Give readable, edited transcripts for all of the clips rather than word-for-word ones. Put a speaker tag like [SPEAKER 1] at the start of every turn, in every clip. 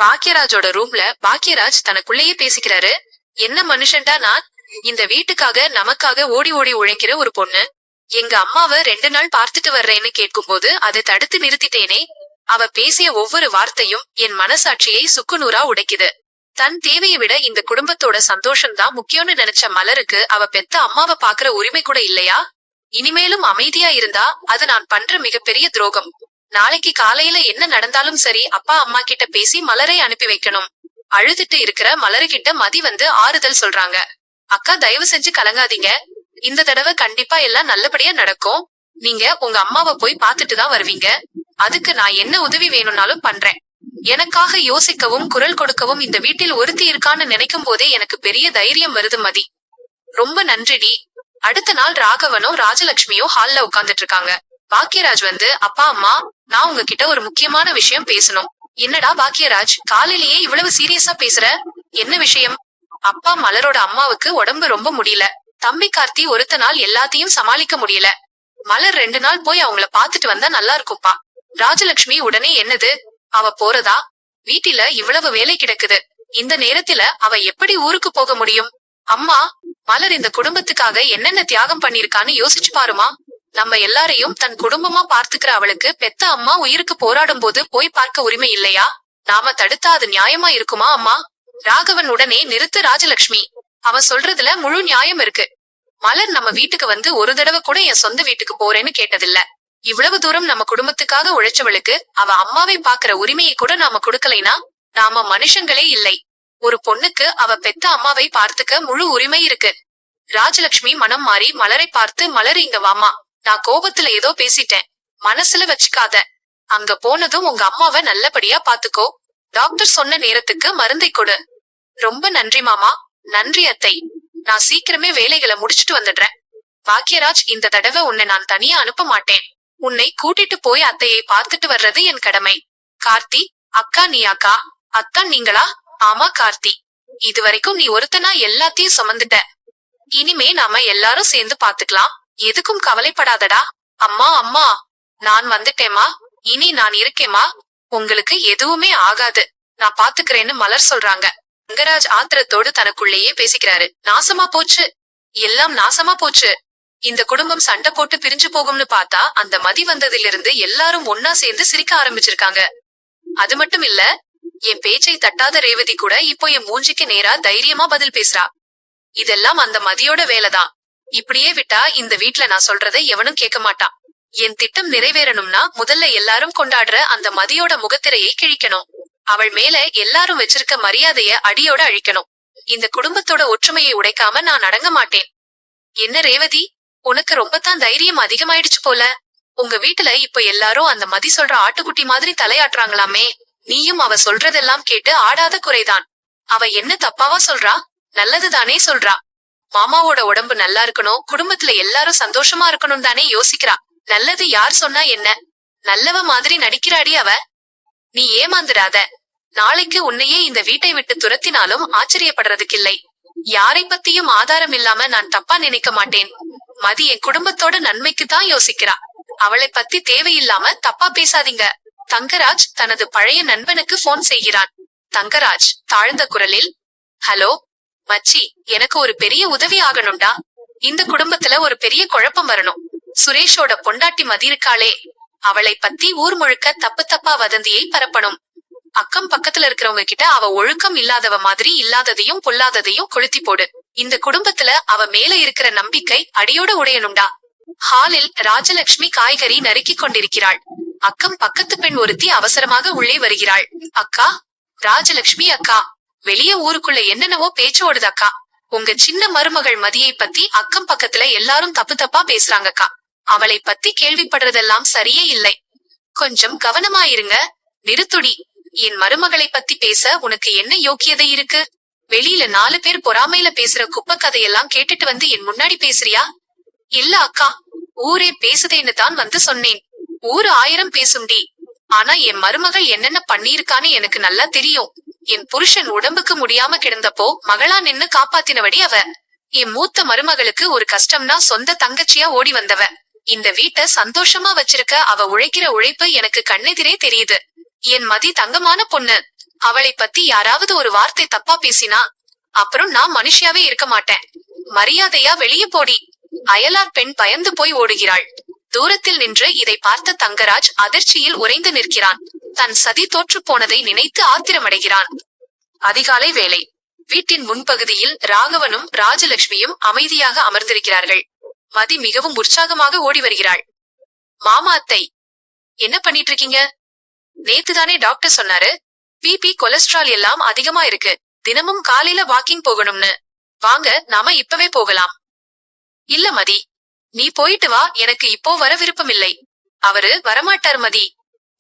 [SPEAKER 1] பாக்கியராஜோட ரூம்ல பாக்கியராஜ் தனக்குள்ளேயே பேசிக்கிறாரு. என்ன மனுஷன்டா நான்! இந்த வீட்டுக்காக நமக்காக ஓடி ஓடி உழைக்கிற ஒரு பொண்ணு. எங்க அம்மாவை 2 நாள் பார்த்துட்டு வர்றேன்னு கேட்கும் போது அதை தடுத்து நிறுத்திட்டேனே. அவ பேசிய ஒவ்வொரு வார்த்தையும் என் மனசாட்சியை சுக்குநூறா உடைக்குது. தன் தேவையை விட இந்த குடும்பத்தோட சந்தோஷம்தான் முக்கியம்னு நினைச்ச மலருக்கு அவ பெத்த அம்மாவை பாக்குற உரிமை கூட இல்லையா? இனிமேலும் அமைதியா இருந்தா அது நான் பண்ற மிகப்பெரிய துரோகம். நாளைக்கு காலையில என்ன நடந்தாலும் சரி, அப்பா அம்மா கிட்ட பேசி மலரை அனுப்பி வைக்கணும். அழுதுட்டு இருக்கிற மலருகிட்ட மதி வந்து ஆறுதல் சொல்றாங்க. அக்கா, தயவு செஞ்சு கலங்காதீங்க. இந்த தடவை கண்டிப்பா எல்லாம் நல்லபடியா நடக்கும். நீங்க உங்க அம்மாவை போய் பாத்துட்டு தான் வருவீங்க. அதுக்கு நான் என்ன உதவி வேணும்னாலும் பண்றேன். எனக்காக யோசிக்கவும் குரல் கொடுக்கவும் இந்த வீட்டில் ஒருத்தி இருக்கான்னு நினைக்கும் போதே எனக்கு பெரிய தைரியம் வருது மதி. ரொம்ப நன்றிடி. அடுத்த நாள் ராகவனும் ராஜலட்சுமியும் ஹால்ல உட்கார்ந்துட்டு இருக்காங்க. பாக்கியராஜ் வந்து, அப்பா அம்மா, நான் உங்ககிட்ட ஒரு முக்கியமான விஷயம் பேசணும். என்னடா பாக்கியராஜ், காலையிலேயே இவ்வளவு சீரியஸா பேசுற? என்ன விஷயம்? அப்பா, மலரோட அம்மாவுக்கு உடம்பு ரொம்ப முடியல. தம்பி கார்த்தி ஒருத்த நாள் எல்லாத்தையும் சமாளிக்க முடியல. மலர் 2 நாள் போய் அவங்கள பாத்துட்டு வந்தா நல்லா இருக்கும்பா. ராஜலட்சுமி உடனே, என்னது, அவ போறதா? வீட்டில இவ்வளவு வேலை கிடக்குது. இந்த நேரத்துல அவ எப்படி ஊருக்கு போக முடியும்? அம்மா, மலர் இந்த குடும்பத்துக்காக என்னென்ன தியாகம் பண்ணிருக்கான்னு யோசிச்சு பாருமா. நம்ம எல்லாரையும் தன் குடும்பமா பார்த்துக்கிற அவளுக்கு பெத்த அம்மா உயிருக்கு போராடும் போது போய் பார்க்க உரிமை இல்லையா? நாம தடுத்தா அது நியாயமா இருக்குமா அம்மா? ராகவன் உடனே, நிறுத்து ராஜலட்சுமி. அவன் சொல்றதுல முழு நியாயம் இருக்கு. மலர் நம்ம வீட்டுக்கு வந்து ஒரு தடவை கூட என் சொந்த வீட்டுக்கு போறேன்னு கேட்டதில்ல. இவ்வளவு தூரம் நம்ம குடும்பத்துக்காக உழைச்சவளுக்கு அவ அம்மாவை பாக்குற உரிமையை கூட நாம கொடுக்கலைனா நாம மனுஷங்களே இல்லை. ஒரு பொண்ணுக்கு அவ பெத்த அம்மாவை பார்த்துக்க முழு உரிமை இருக்கு. ராஜலட்சுமி மனம் மாறி மலரை பார்த்து, மலர் இங்க வாமா. நான் கோபத்துல ஏதோ பேசிட்டேன், மனசுல வச்சுக்காத. அங்க போனதும் உங்க அம்மாவை நல்லபடியா பாத்துக்கோ. டாக்டர் சொன்ன நேரத்துக்கு மருந்தை கொடு. ரொம்ப நன்றி மாமா. நன்றி அத்தை. நான் சீக்கிரமே வேலைகளை முடிச்சிட்டு வந்துடுறேன். பாக்கியராஜ், இந்த தடவை உன்னை நான் தனியா அனுப்ப மாட்டேன். உன்னை கூட்டிட்டு போய் அத்தையை பார்த்துட்டு வர்றது என் கடமை. கார்த்தி, அக்கா நீயாக்கா? அத்தான் நீங்களா? ஆமா கார்த்தி. இதுவரைக்கும் நீ ஒருத்தனா எல்லாத்தையும் சுமந்துட்ட. இனிமே நாம எல்லாரும் சேர்ந்து பாத்துக்கலாம். எதுக்கும் கவலைப்படாதடா. அம்மா அம்மா, நான் வந்துட்டேமா. இனி நான் இருக்கேமா. உங்களுக்கு எதுவுமே ஆகாது. நான் பாத்துக்கிறேன்னு மலர் சொல்றாங்க. ரங்கராஜ் ஆத்திரத்தோடு தனக்குள்ளேயே பேசிக்கிறாரு. நாசமா போச்சு, எல்லாம் நாசமா போச்சு. இந்த குடும்பம் சண்டை போட்டு பிரிஞ்சு போகும்னு பார்த்தா அந்த மதி வந்ததிலிருந்து எல்லாரும் ஒன்னா சேர்ந்து சிரிக்க ஆரம்பிச்சிருக்காங்க. அது மட்டும் இல்ல, என் பேச்சை தட்டாத ரேவதி கூட இப்போ என் மூஞ்சிக்கு நேரா தைரியமா பதில் பேசுறா. இதெல்லாம் அந்த மதியோட வேலைதான். இப்படியே விட்டா இந்த வீட்ல நான் சொல்றதை எவனும் கேட்க மாட்டான். என் திட்டம் நிறைவேறணும்னா முதல்ல எல்லாரும் கொண்டாடுற அந்த மதியோட முகத்திரையை கிழிக்கணும். அவள் மேல எல்லாரும் வச்சிருக்க மரியாதைய அடியோட அழிக்கணும். இந்த குடும்பத்தோட ஒற்றுமையை உடைக்காம நான் அடங்க மாட்டேன். என்ன ரேவதி, உனக்கு ரொம்பத்தான் தைரியம் அதிகமாயிடுச்சு போல. உங்க வீட்டுல இப்ப எல்லாரும் அந்த மதி சொல்ற ஆட்டுக்குட்டி மாதிரி தலையாட்டுறாங்களாமே. நீயும் அவ சொல்றதெல்லாம் கேட்டு ஆடாத குறைதான். அவ என்ன தப்பாவா சொல்றா? நல்லதுதானே சொல்றா. மாமாவோட உடம்பு நல்லா இருக்கணும், குடும்பத்துல எல்லாரும் சந்தோஷமா இருக்கணும் தானே யோசிக்கிறா. நல்லது யார் சொன்னா என்ன? நல்லவ மாதிரி நடிக்கிறாடி அவ. நீ ஏமாந்துடாத. நாளைக்கு உன்னையே இந்த வீட்டை விட்டு துரத்தினாலும் ஆச்சரியப்படுறதுக்கில்லை. யாரை பத்தியும் ஆதாரம் இல்லாம நான் தப்பா நினைக்க மாட்டேன். மதி என் குடும்பத்தோட நன்மைக்கு தான் யோசிக்கிறா. அவளை பத்தி தேவையில்லாம தப்பா பேசாதீங்க. தங்கராஜ் தனது பழைய நண்பனுக்கு போன் செய்கிறான். தங்கராஜ் தாழ்ந்த குரலில், ஹலோ மச்சி, எனக்கு ஒரு பெரிய உதவி ஆகணும்டா. இந்த குடும்பத்துல ஒரு பெரிய குழப்பம் வரணும். சுரேஷோட பொண்டாட்டி மதி இருக்காளே, அவளை பத்தி ஊர் முழுக்க தப்பு தப்பா வதந்தியை பரப்பணும். அக்கம் பக்கத்துல இருக்கிறவங்க கிட்ட அவ ஒழுக்கம் இல்லாதவ மாதிரி இல்லாததையும் பொல்லாததையும் கொளுத்தி போடு. இந்த குடும்பத்துல அவ மேல இருக்கிற நம்பிக்கை அடியோட உடையணும்டா. ஹாலில் ராஜலட்சுமி காய்கறி நறுக்கி கொண்டிருக்கிறாள். அக்கம் பக்கத்து பெண் ஒருத்தி அவசரமாக உள்ளே வருகிறாள். அக்கா. ராஜலட்சுமி, அக்கா, வெளியே ஊருக்குள்ள என்னென்னவோ பேச்சு ஓடுது அக்கா. உங்க சின்ன மருமகள் மதியை பத்தி அக்கம் பக்கத்துல எல்லாரும் தப்பு தப்பா பேசுறாங்கக்கா. அவளை பத்தி கேள்விப்படுறதெல்லாம் சரியே இல்லை. கொஞ்சம் கவனமாயிருங்க. நிறுத்துடி. என் மருமகளை பத்தி பேச உனக்கு என்ன யோக்கியதை இருக்கு? வெளியில 4 பேர் பொறாமையில பேசுற குப்பை கதையெல்லாம் கேட்டுட்டு வந்து என் முன்னாடி பேசுறியா? இல்ல அக்கா, ஊரே பேசுதேன்னு தான் வந்து சொன்னேன். ஊரு 1000 பேசும்டி. ஆனா என் மருமகள் என்னென்ன பண்ணிருக்கான்னு எனக்கு நல்லா தெரியும். என் புருஷன் உடம்புக்கு முடியாம கிடந்தப்போ மகளா நின்னு காப்பாத்தினவடி அவ. என் மூத்த மருமகளுக்கு ஒரு கஷ்டம்னா சொந்த தங்கச்சியா ஓடி வந்தவ. இந்த வீட்டை சந்தோஷமா வச்சிருக்க அவ உழைக்கிற உழைப்பு எனக்கு கண்ணெதிரே தெரியுது. என் மதி தங்கமான பொண்ணு. அவளை பத்தி யாராவது ஒரு வார்த்தை தப்பா பேசினா அப்புறம் நான் மனுஷியாவே இருக்க மாட்டேன். மரியாதையா வெளியே போடி. அயலார் பெண் பயந்து போய் ஓடுகிறாள். தூரத்தில் நின்று இதை பார்த்த தங்கராஜ் அதிர்ச்சியில் உறைந்து நிற்கிறான். தன் சதி தோற்று போனதை நினைத்து ஆத்திரமடைகிறான். அதிகாலை வேலை. வீட்டின் முன்பகுதியில் ராகவனும் ராஜலட்சுமியும் அமைதியாக அமர்ந்திருக்கிறார்கள். மதி மிகவும் உற்சாகமாக ஓடி வருகிறாள். மாமா அத்தை, என்ன பண்ணிட்டு இருக்கீங்க? நேத்துதானே டாக்டர் சொன்னாரு பிபி கொலஸ்ட்ரால் எல்லாம் அதிகமா இருக்கு, தினமும் காலையில வாக்கிங் போகணும்னு. வாங்க நாம இப்பவே போகலாம். இல்ல மதி, நீ போயிட்டு வா, எனக்கு இப்போ வர விருப்பமில்லை. அவரு வரமாட்டார் மதி.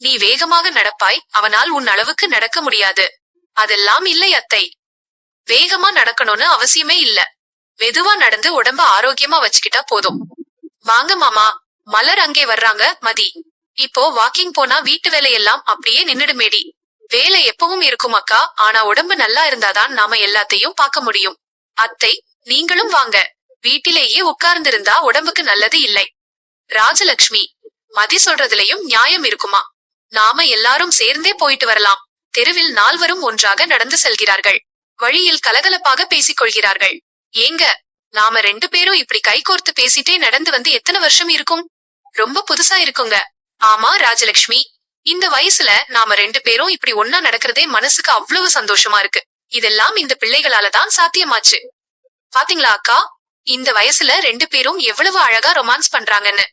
[SPEAKER 1] நீ வேகமாக நடப்பாய், அவனால் உன் அளவுக்கு நடக்க முடியாது. அதெல்லாம் இல்லை அத்தை. வேகமா நடக்கணும்னு அவசியமே இல்ல. மெதுவா நடந்து உடம்ப ஆரோக்கியமா வச்சுக்கிட்டா போதும். வாங்க மாமா. மலர் அங்கே வர்றாங்க. மதி, இப்போ வாக்கிங் போனா வீட்டு வேலையெல்லாம் அப்படியே நின்னுடுமேடி. வேலை எப்பவும் இருக்கும் அக்கா, ஆனா உடம்பு நல்லா இருந்தாதான் நாம எல்லாத்தையும் பார்க்க முடியும். அத்தை, நீங்களும் வாங்க. வீட்டிலேயே உட்கார்ந்திருந்தா உடம்புக்கு நல்லது இல்லை. ராஜலட்சுமி, மதி சொல்றதுலயும் நியாயம் இருக்குமா? நாம எல்லாரும் சேர்ந்தே போயிட்டு வரலாம். தெருவில் நால்வரும் ஒன்றாக நடந்து செல்கிறார்கள். வழியில் கலகலப்பாக பேசிக் கொள்கிறார்கள். ஏங்க, நாம 2 பேரும் இப்படி கைகோர்த்து பேசிட்டே நடந்து வந்து எத்தனை வருஷம் இருக்கும்? ரொம்ப புதுசா இருக்குங்க. ஆமா ராஜலட்சுமி, இந்த வயசுல நாம 2 பேரும் இப்படி ஒன்னா நடக்கிறதே மனசுக்கு அவ்வளவு சந்தோஷமா இருக்கு. இதெல்லாம் இந்த பிள்ளைகளாலதான் சாத்தியமாச்சு. பாத்தீங்களா அக்கா, இந்த வயசுல 2 பேரும் எவ்வளவு அழகா ரொமான்ஸ் பண்றாங்கன்னு.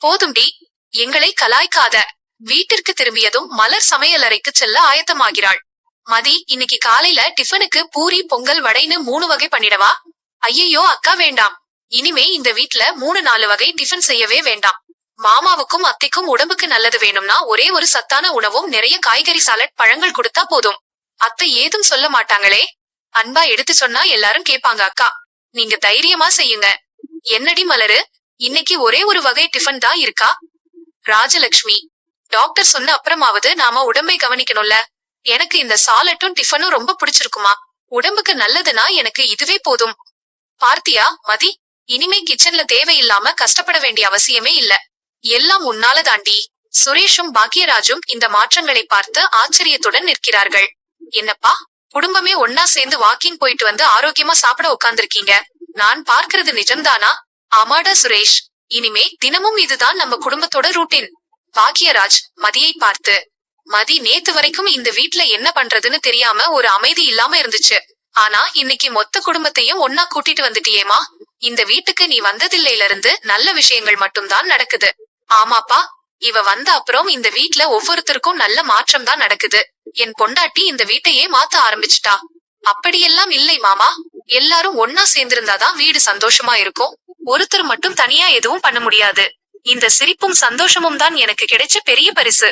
[SPEAKER 1] போதும்டி, எங்களை கலாய்க்காத. வீட்டிற்கு திரும்பியதும் மலர் சமையல் அறைக்கு செல்ல ஆயத்தமாகிறாள். மதி, இன்னைக்கு காலையில டிஃபனுக்கு பூரி பொங்கல் வடைன்னு 3 வகை பண்ணிடவா? ஐயோ அக்கா, வேண்டாம். இனிமே இந்த வீட்ல 3-4 வகை டிஃபன் செய்யவே வேண்டாம். மாமாவுக்கும் அத்தைக்கும் உடம்புக்கு நல்லது வேணும்னா ஒரே ஒரு சத்தான உணவும் நிறைய காய்கறி சாலட் பழங்கள் கொடுத்தா போதும். அத்தை ஏதும் சொல்ல மாட்டாங்களே. அன்பா எடுத்து சொன்னா எல்லாரும் கேப்பாங்க அக்கா. நீங்க தைரியமா செய்யுங்க. என்னடி மலரு, இன்னைக்கு ஒரே ஒரு வகை டிஃபன் தான் இருக்கா? ராஜலட்சுமி, டாக்டர் சொன்ன அப்புறமாவது நாம உடம்பை கவனிக்கணும்ல. எனக்கு இந்த சாலட்டும் டிஃபனும் ரொம்ப பிடிச்சிருக்குமா. உடம்புக்கு நல்லதுன்னா எனக்கு இதுவே போதும். பார்த்தியா மதி, இனிமே கிச்சன்ல தேவையில்லாம கஷ்டப்பட வேண்டிய அவசியமே இல்ல. எல்லாம் உன்னால தாண்டி. சுரேஷும் பாக்கியராஜும் இந்த மாற்றங்களை பார்த்து ஆச்சரியத்துடன் நிற்கிறார்கள். என்னப்பா, குடும்பமே ஒன்னா சேர்ந்து வாக்கிங் போயிட்டு வந்து ஆரோக்கியமா சாப்பிட உட்கார்ந்திருக்கீங்க. நான் பார்க்கிறது நிஜம்தானா? ஆமாடா சுரேஷ், இனிமே தினமும் இதுதான் நம்ம குடும்பத்தோட ரூட்டின். பாக்கியராஜ் மதியை பார்த்து, மதி நேத்து வரைக்கும் இந்த வீட்ல என்ன பண்றதுன்னு தெரியாம ஒரு அமைதி இல்லாம இருந்துச்சு. ஆனா இன்னைக்கு மொத்த குடும்பத்தையும் ஒன்னா கூட்டிட்டு வந்துட்டியேமா. இந்த வீட்டுக்கு நீ வந்ததில்லையில இருந்து நல்ல விஷயங்கள் மட்டும்தான் நடக்குது. ஆமாப்பா, இவ வந்த அப்புறம் இந்த வீட்ல ஒவ்வொருத்தருக்கும் நல்ல மாற்றம் தான் நடக்குது. என் பொண்டாட்டி இந்த வீட்டையே மாத்த ஆரம்பிச்சுட்டா. அப்படியெல்லாம் இல்லை மாமா, எல்லாரும் ஒன்னா சேர்ந்திருந்தாதான் வீடு சந்தோஷமா இருக்கும். ஒருத்தர் மட்டும் தனியா எதுவும் பண்ண முடியாது. இந்த சிரிப்பும் சந்தோஷமும் தான் எனக்கு கிடைச்ச பெரிய பரிசு.